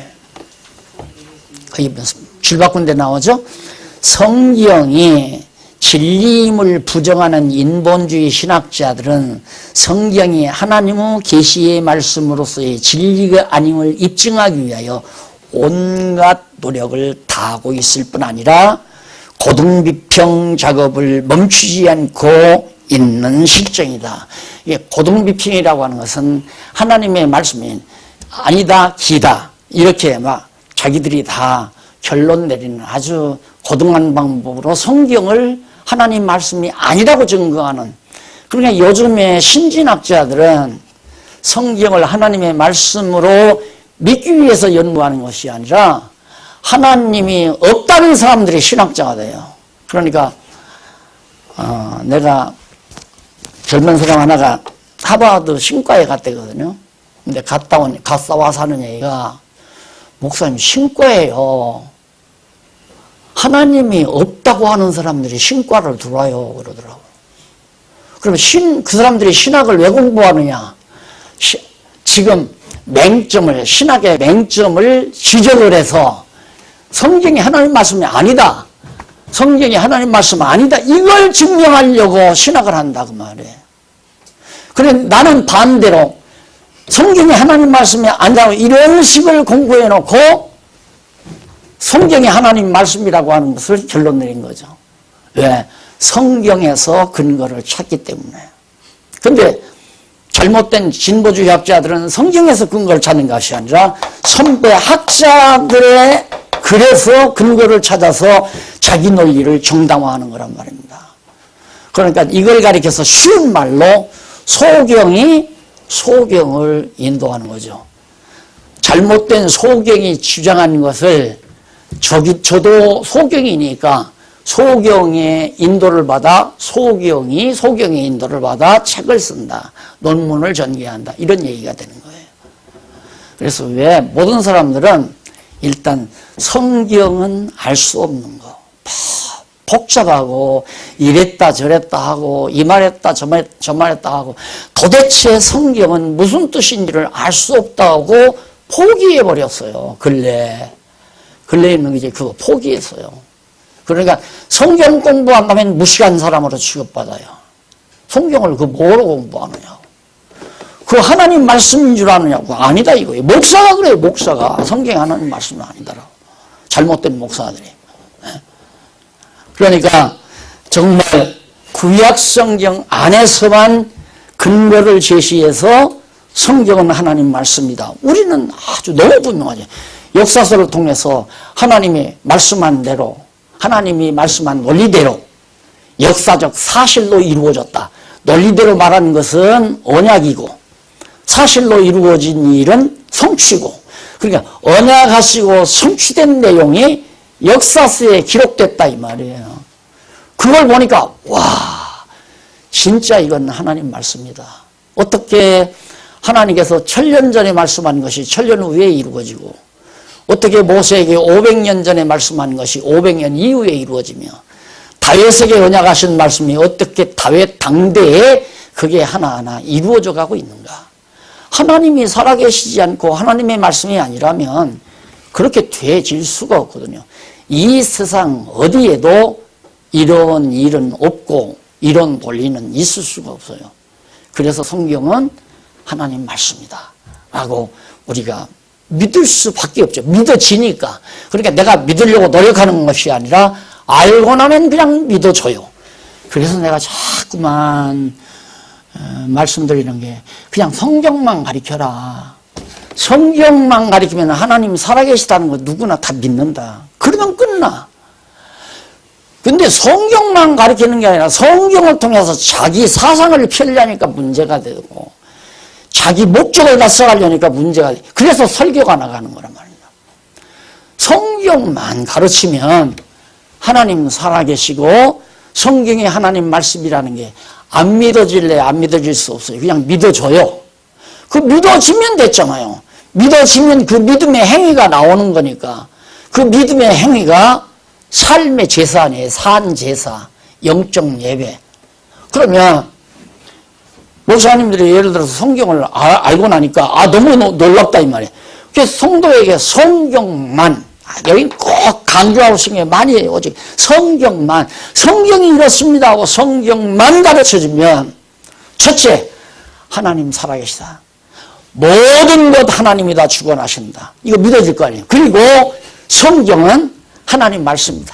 거기 줄 바꾼 데 나오죠. 성경이 진리임을 부정하는 인본주의 신학자들은 성경이 하나님의 계시의 말씀으로서의 진리가 아님을 입증하기 위하여 온갖 노력을 다하고 있을 뿐 아니라 고등비평 작업을 멈추지 않고 있는 실정이다. 이게 고등비평이라고 하는 것은 하나님의 말씀이 아니다, 기다 이렇게 막 자기들이 다 결론 내리는 아주 고등한 방법으로 성경을 하나님 말씀이 아니라고 증거하는. 그러니까 요즘에 신진학자들은 성경을 하나님의 말씀으로 믿기 위해서 연구하는 것이 아니라 하나님이 없다는 사람들이 신학자가 돼요. 그러니까 내가 젊은 사람 하나가 하버드 신과에 갔대거든요. 근데 갔다 와서 하는 얘기가 목사님 신과예요. 하나님이 없다고 하는 사람들이 신과를 들어와요 그러더라고. 그러면 그 사람들이 신학을 왜 공부하느냐? 지금 신학의 맹점을 지적을 해서 성경이 하나님 말씀이 아니다. 성경이 하나님 말씀 아니다. 이걸 증명하려고 신학을 한다 그 말이에요. 그래 나는 반대로 성경이 하나님 말씀이 아니라고 이런 식을 공부해 놓고 성경이 하나님 말씀이라고 하는 것을 결론 내린 거죠. 왜? 성경에서 근거를 찾기 때문에. 근데 잘못된 진보주의 학자들은 성경에서 근거를 찾는 것이 아니라 선배 학자들의 글에서 근거를 찾아서 자기 논리를 정당화하는 거란 말입니다. 그러니까 이걸 가리켜서 쉬운 말로 소경을 인도하는 거죠. 잘못된 소경이 주장한 것을 저도 소경이니까 소경의 인도를 받아 소경의 인도를 받아 책을 쓴다. 논문을 전개한다. 이런 얘기가 되는 거예요. 그래서 왜 모든 사람들은 일단 성경은 알 수 없는 거. 복잡하고 이랬다 저랬다 하고 이 말했다 저 말했다 하고 도대체 성경은 무슨 뜻인지를 알 수 없다고 포기해버렸어요. 근래에 있는 게 이제 그거 포기했어요. 그러니까 성경 공부 안 하면 무식한 사람으로 취급받아요. 성경을 뭐로 공부하느냐고. 그 하나님 말씀인 줄 아느냐고. 아니다 이거예요. 목사가 그래요. 목사가. 성경이 하나님 말씀은 아니더라고. 잘못된 목사들이. 그러니까 정말 구약 성경 안에서만 근거를 제시해서 성경은 하나님 말씀이다. 우리는 아주 너무 분명하죠. 역사서를 통해서 하나님이 말씀한 대로 하나님이 말씀한 논리대로 역사적 사실로 이루어졌다. 논리대로 말하는 것은 언약이고 사실로 이루어진 일은 성취고 그러니까 언약하시고 성취된 내용이 역사서에 기록됐다 이 말이에요. 그걸 보니까 와 진짜 이건 하나님 말씀이다. 어떻게 하나님께서 1000년 전에 말씀한 것이 1000년 후에 이루어지고 어떻게 모세에게 500년 전에 말씀한 것이 500년 이후에 이루어지며 다윗에게 언약하신 말씀이 어떻게 다윗 당대에 그게 하나하나 이루어져 가고 있는가. 하나님이 살아계시지 않고 하나님의 말씀이 아니라면 그렇게 되질 수가 없거든요. 이 세상 어디에도 이런 일은 없고 이런 논리는 있을 수가 없어요. 그래서 성경은 하나님 말씀이다 라고 우리가 믿을 수밖에 없죠. 믿어지니까. 그러니까 내가 믿으려고 노력하는 것이 아니라 알고 나면 그냥 믿어줘요. 그래서 내가 자꾸만 말씀드리는 게 그냥 성경만 가리켜라. 성경만 가리키면 하나님 살아계시다는 거 누구나 다 믿는다. 그러면 끝나. 근데 성경만 가리키는 게 아니라 성경을 통해서 자기 사상을 펴려니까 문제가 되고 자기 목적을 달성하려니까 문제가 돼. 그래서 설교가 나가는 거란 말입니다. 성경만 가르치면 하나님 살아계시고 성경이 하나님 말씀이라는 게 안 믿어질래 안 믿어질 수 없어요. 그냥 믿어줘요. 그 믿어지면 됐잖아요. 믿어지면 그 믿음의 행위가 나오는 거니까 그 믿음의 행위가 삶의 제사 아니에요. 산 제사, 영적 예배. 그러면 목사님들이 예를 들어서 성경을 알고 나니까 너무 놀랍다 이 말이에요. 그래서 성도에게 성경만 여기 꼭 강조하고 싶은 게 많이 오직 성경만 성경이 이렇습니다 하고 성경만 가르쳐주면 첫째 하나님 살아계시다. 모든 것 하나님이 다 주관하신다. 이거 믿어질 거 아니에요. 그리고 성경은 하나님 말씀입니다.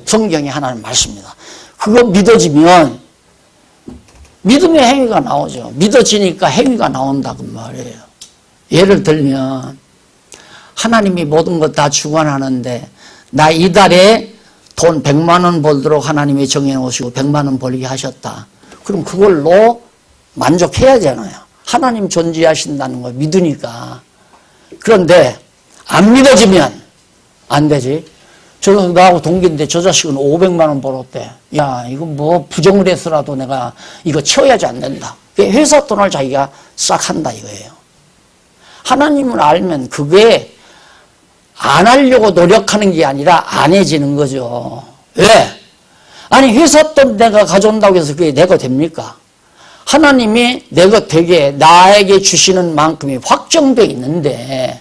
성경이 하나님 말씀입니다. 그거 믿어지면 믿음의 행위가 나오죠. 믿어지니까 행위가 나온다고 말이에요. 예를 들면 하나님이 모든 것 다 주관하는데 나 이달에 돈 100만 원 벌도록 하나님이 정해놓으시고 100만 원 벌게 하셨다. 그럼 그걸로 만족해야 되잖아요. 하나님 존재하신다는 걸 믿으니까. 그런데 안 믿어지면 안 되지. 나하고 동기인데 저 자식은 500만 원 벌었대. 야 이거 뭐 부정을 해서라도 내가 이거 채워야지 안 된다. 회사 돈을 자기가 싹 한다 이거예요. 하나님을 알면 그게 안 하려고 노력하는 게 아니라 안 해지는 거죠. 왜? 아니 회사 돈 내가 가져온다고 해서 그게 내 거 됩니까? 하나님이 내 거 되게 나에게 주시는 만큼이 확정되어 있는데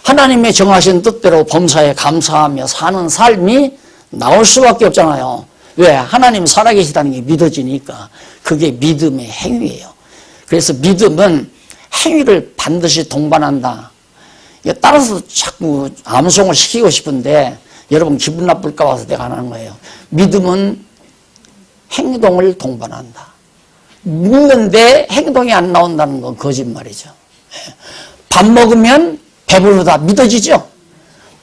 하나님의 정하신 뜻대로 범사에 감사하며 사는 삶이 나올 수밖에 없잖아요. 왜? 하나님 살아계시다는 게 믿어지니까. 그게 믿음의 행위예요. 그래서 믿음은 행위를 반드시 동반한다. 따라서 자꾸 암송을 시키고 싶은데 여러분 기분 나쁠까 봐서 내가 안 하는 거예요. 믿음은 행동을 동반한다. 믿는데 행동이 안 나온다는 건 거짓말이죠. 밥 먹으면 배부르다 믿어지죠?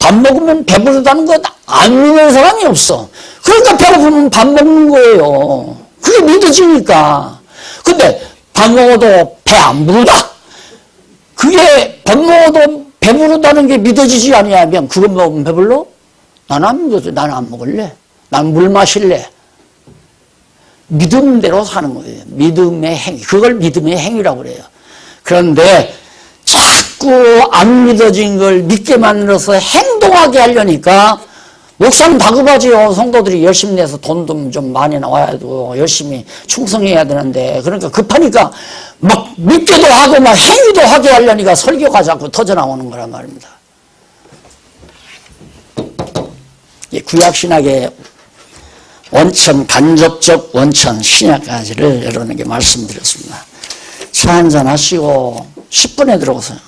밥 먹으면 배부르다는 거 안 믿는 사람이 없어. 그러니까 배고프면 밥 먹는 거예요. 그게 믿어지니까. 근데 밥 먹어도 배 안 부르다. 그게 밥 먹어도 배부르다는 게 믿어지지 아니하면 그거 먹으면 배불러? 나는 안 믿어져. 나는 안 먹을래. 난 물 마실래. 믿음대로 사는 거예요. 믿음의 행위. 그걸 믿음의 행위라고 그래요. 그런데 자꾸 안 믿어진 걸 믿게 만들어서 행동하게 하려니까 목사는 다급하지요. 성도들이 열심히 내서 돈도 좀 많이 나와야 되고 열심히 충성해야 되는데 그러니까 급하니까 막 믿기도 하고 막 행위도 하게 하려니까 설교가 자꾸 터져나오는 거란 말입니다. 구약신약의 원천, 간접적 원천, 신약까지를 여러분에게 말씀드렸습니다. 차 한잔 하시고 10분에 들어오세요.